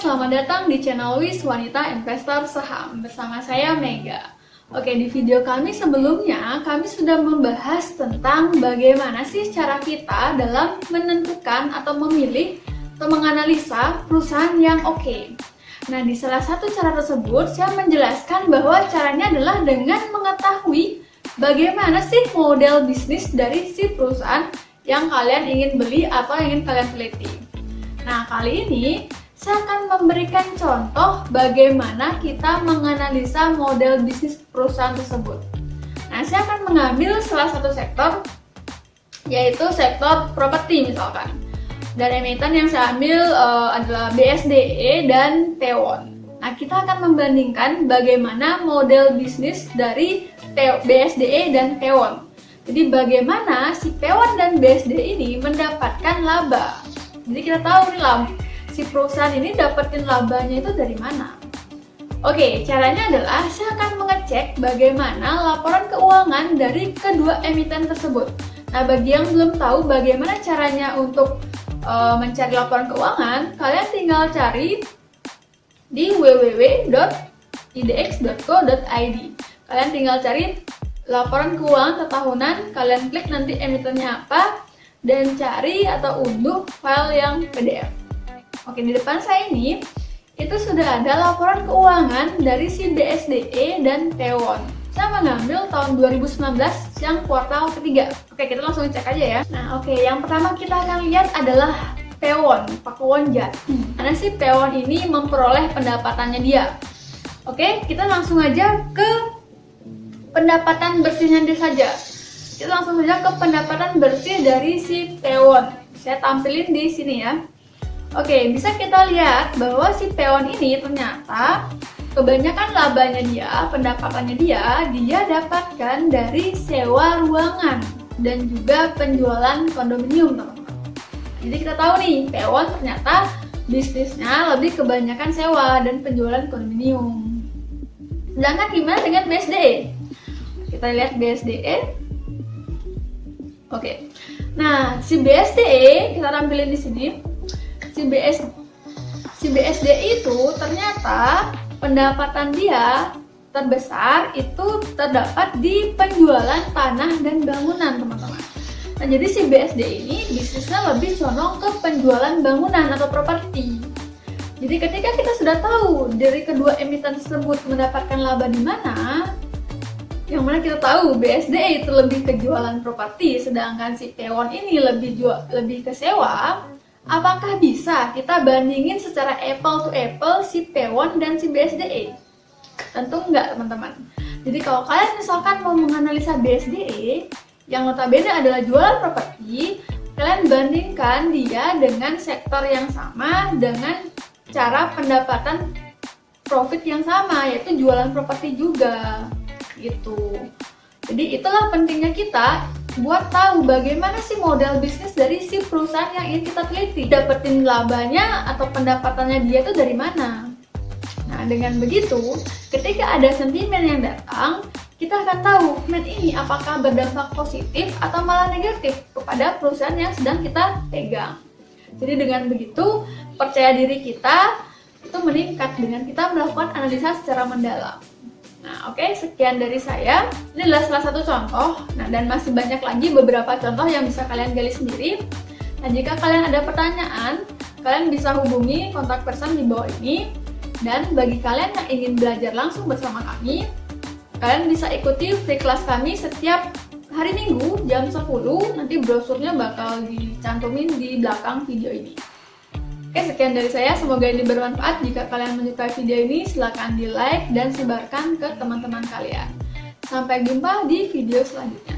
selamat datang di channel Wis Wanita Investor Saham bersama saya Mega. Oke, di video kami sebelumnya kami sudah membahas tentang bagaimana sih cara kita dalam menentukan atau memilih atau menganalisa perusahaan yang oke. Nah, di salah satu cara tersebut saya menjelaskan bahwa caranya adalah dengan mengetahui bagaimana sih model bisnis dari si perusahaan yang kalian ingin beli atau ingin kalian teliti. Nah, kali ini saya akan memberikan contoh bagaimana kita menganalisa model bisnis perusahaan tersebut. Nah, saya akan mengambil salah satu sektor, yaitu sektor properti misalkan. Dan emiten yang saya ambil adalah BSDE dan Tewon. Nah, kita akan membandingkan bagaimana model bisnis dari BSDE dan Tewon. Jadi bagaimana si Tewon dan BSDE ini mendapatkan laba. Jadi kita tahu nih si perusahaan ini dapetin labanya itu dari mana. Oke, caranya adalah saya akan mengecek bagaimana laporan keuangan dari kedua emiten tersebut. Nah, bagi yang belum tahu bagaimana caranya untuk mencari laporan keuangan, kalian tinggal cari di www.idx.co.id. Kalian tinggal cari laporan keuangan tahunan, kalian klik nanti emitennya apa, dan cari atau unduh file yang PDF. Oke, di depan saya ini itu sudah ada laporan keuangan dari si BSDE dan Tewon. Saya mengambil tahun 2019 yang kuartal ketiga. Oke, kita langsung cek aja ya. Nah, oke, yang pertama kita akan lihat adalah Tewon, Pakuwon Jati. Karena si Tewon ini memperoleh pendapatannya dia. Oke, kita langsung aja ke pendapatan bersihnya dia saja. Kita langsung saja ke pendapatan bersih dari si Tewon. Saya tampilin di sini ya. Oke, bisa kita lihat bahwa si Tewon ini ternyata kebanyakan labanya dia, pendapatannya dia dapatkan dari sewa ruangan dan juga penjualan kondominium, teman-teman. Jadi kita tahu nih, Tewon ternyata bisnisnya lebih kebanyakan sewa dan penjualan kondominium. Sedangkan gimana dengan BSDE? Kita lihat BSDE. Oke. Nah, si BSDE kita tampilin di sini. Si BSDE itu ternyata pendapatan dia terbesar itu terdapat di penjualan tanah dan bangunan, teman-teman. Nah, jadi si BSDE ini bisnisnya lebih condong ke penjualan bangunan atau properti. Jadi ketika kita sudah tahu dari kedua emiten tersebut mendapatkan laba di mana, yang mana kita tahu BSDE itu lebih ke jualan properti, sedangkan si Tewon ini lebih ke sewa. Apakah bisa kita bandingin secara apple to apple si Tewon dan si BSDE? Tentu enggak, teman-teman. Jadi kalau kalian misalkan mau menganalisa BSDE yang notabene adalah jualan properti, kalian bandingkan dia dengan sektor yang sama dengan cara pendapatan profit yang sama, yaitu jualan properti juga gitu. Jadi itulah pentingnya kita buat tahu bagaimana sih model bisnis dari si perusahaan yang ingin kita teliti, dapetin labanya atau pendapatannya dia itu dari mana. Nah, dengan begitu ketika ada sentimen yang datang, kita akan tahu sentimen ini apakah berdampak positif atau malah negatif kepada perusahaan yang sedang kita pegang. Jadi dengan begitu percaya diri kita itu meningkat dengan kita melakukan analisa secara mendalam. Nah, oke, sekian dari saya. Ini adalah salah satu contoh. Nah, dan masih banyak lagi beberapa contoh yang bisa kalian gali sendiri. Nah, jika kalian ada pertanyaan, kalian bisa hubungi kontak person di bawah ini. Dan bagi kalian yang ingin belajar langsung bersama kami, kalian bisa ikuti free class kami setiap hari Minggu jam 10. Nanti brosurnya bakal dicantumin di belakang video ini. Oke, sekian dari saya. Semoga ini bermanfaat. Jika kalian menyukai video ini, silakan di like dan sebarkan ke teman-teman kalian. Sampai jumpa di video selanjutnya.